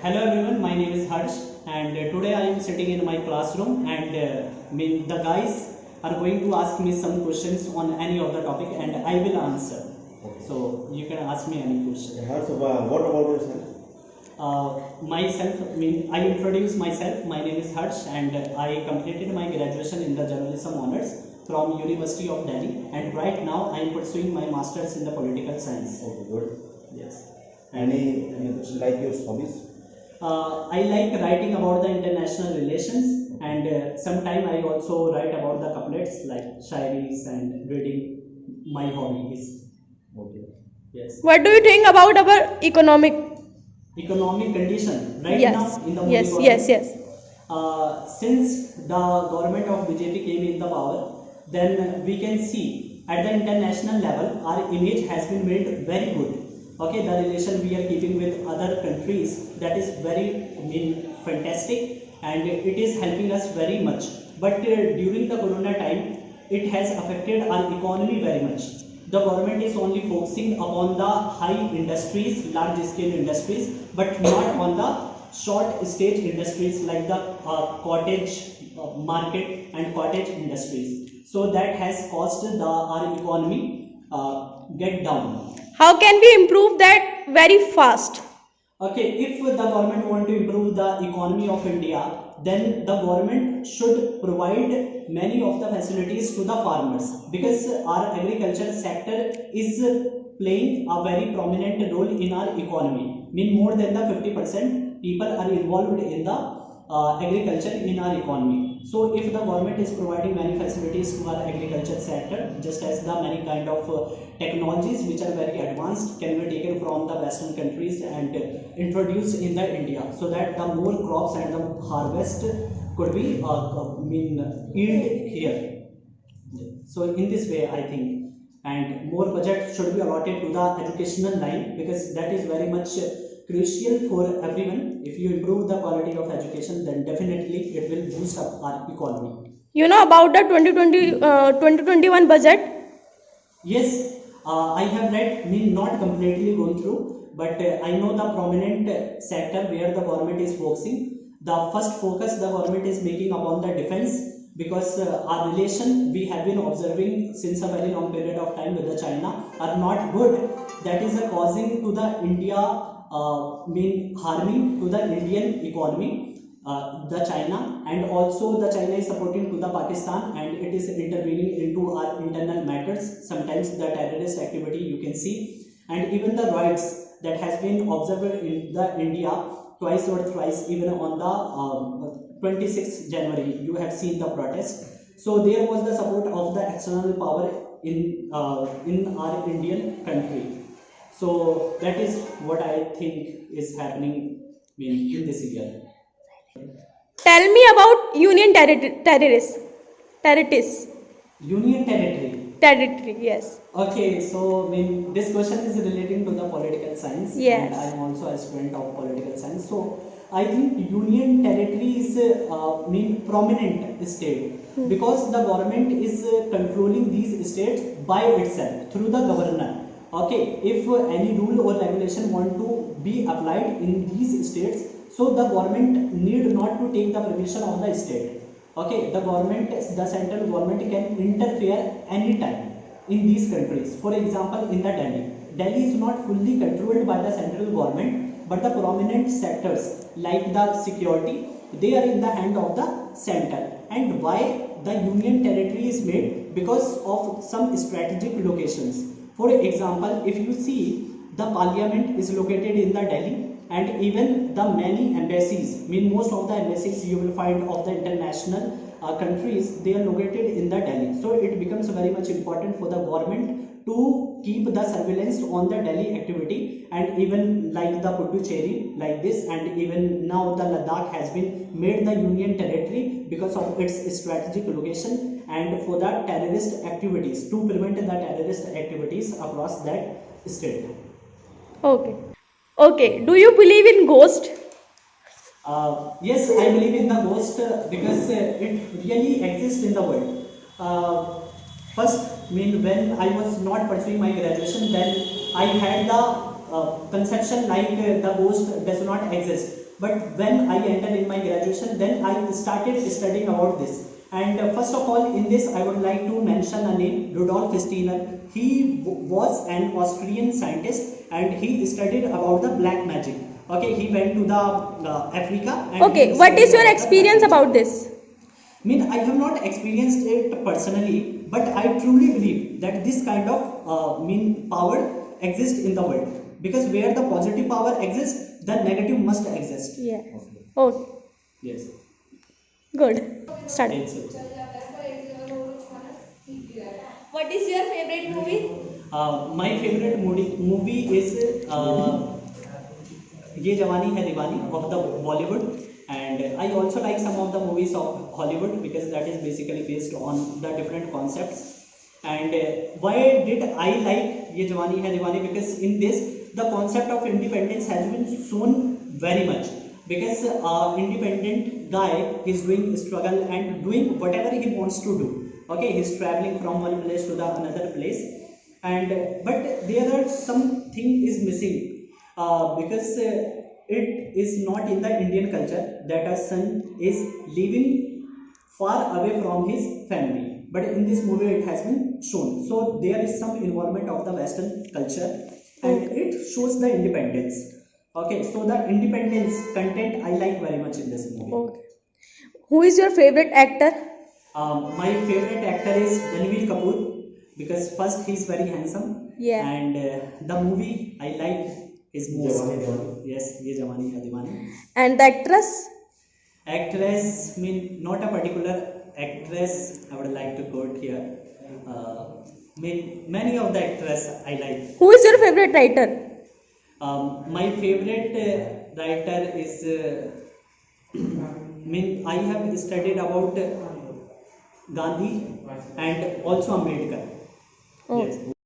Hello everyone, my name is Harsh, and today I am sitting in my classroom, and the guys are going to ask me some questions on any of the topic, and I will answer. Okay. So you can ask me any question. Harsh, what about yourself? I introduce myself. My name is Harsh, and I completed my graduation in the journalism honors from University of Delhi, and right now I am pursuing my masters in the political science. Okay, good. Yes. Any like your hobbies? I like writing about the international relations, and sometime I also write about the couplets like shairis and reading. My hobby is Okay. yes. What do you think about our economic? Economic condition right Yes, now in the Modi yes, government. yes, yes. Since the government of BJP came in the power, then we can see at the international level our image has been made very good. Okay, the relation we are keeping with other countries, that is very fantastic, and it is helping us very much. But during the corona time, it has affected our economy very much. The government is only focusing upon the high industries, large scale industries, but not on the short stage industries like the cottage market and cottage industries. So that has caused our economy get down. How can we improve that very fast? Okay, if the government want to improve the economy of India, then the government should provide many of the facilities to the farmers, because our agriculture sector is playing a very prominent role in our economy. More than the 50% people are involved in the agriculture in our economy. So if the government is providing many facilities to our agriculture sector, just as the many kind of technologies which are very advanced can be taken from the western countries and introduced in the India, so that the more crops and the harvest could be yield here. So in this way I think, and more budget should be allotted to the educational line, because that is very much crucial for everyone. If you improve the quality of education, then definitely it will boost up our economy. You know about the 2021 budget? Yes, I have read, not completely going through, but I know the prominent sector where the government is focusing. The first focus the government is making upon the defense, because our relation we have been observing since a very long period of time with the China are not good. That is causing to the India harming to the Indian economy. The China, and also the China is supporting to the Pakistan, and it is intervening into our internal matters. Sometimes the terrorist activity you can see, and even the riots that has been observed in the India twice or thrice, even on the 26th January you have seen the protest. So there was the support of the external power in our Indian country. So that is what I think is happening in this year. Tell me about Union terrorists. Terrorists. Union territory. Territory, yes. Okay, so this question is relating to the political science, Yes. and I am also a student of political science. So I think union territory is prominent state, because the government is controlling these states by itself through the governor. Okay, if any rule or regulation want to be applied in these states, so the government need not to take the permission of the state. Okay, the central government can interfere anytime in these countries. For example, in the Delhi is not fully controlled by the central government, but the prominent sectors like the security, they are in the hand of the center. And why the union territory is made? Because of some strategic locations. For example, if you see, the parliament is located in the Delhi, and even the many embassies, most of the embassies you will find of the international countries, they are located in the Delhi. So it becomes very much important for the government to keep the surveillance on the Delhi activity, and even like the Puducherry like this, and even now the Ladakh has been made the union territory because of its strategic location, and for the terrorist activities, to prevent the terrorist activities across that state. Okay. Okay. Do you believe in ghost? Yes, I believe in the ghost, because it really exists in the world. First, when I was not pursuing my graduation, then I had the conception like the ghost does not exist. But when I entered in my graduation, then I started studying about this. And first of all, in this, I would like to mention a name, Rudolf Steiner. He was an Austrian scientist and he studied about the black magic. Okay, he went to the Africa. And Okay, he what is studied your about the experience black magic. about this? I have not experienced it personally, but I truly believe that this kind of power exists in the world. Because where the positive power exists, the negative must exist. Yeah. Okay. Okay, Yes. good. Start. It's it. What is your favorite movie? My favorite movie is Ye Jawani Hai Diwani of the Bollywood, and I also like some of the movies of Hollywood because that is basically based on the different concepts. And why did I like Ye Jawani Hai Diwani? Because in this the concept of independence has been shown very much. Because independent guy is doing struggle and doing whatever he wants to do. Okay, he's traveling from one place to the another place, and but there are something is missing because it is not in the Indian culture that a son is living far away from his family. But in this movie, it has been shown. So there is some involvement of the Western culture, and it shows the independence. Okay, so the independence content I like very much in this movie. Okay. Who is your favorite actor? My favorite actor is Ranveer Kapoor because first he's very handsome. Yeah. And the movie I like his most. Jawani Diwani. Yes, Ye Jawani Hai Diwani. And the actress? Actress, not a particular actress I would like to quote here. Many of the actress I like. Who is your favorite writer? My favorite writer is. I have studied about Gandhi and also Ambedkar. Oh. Yes.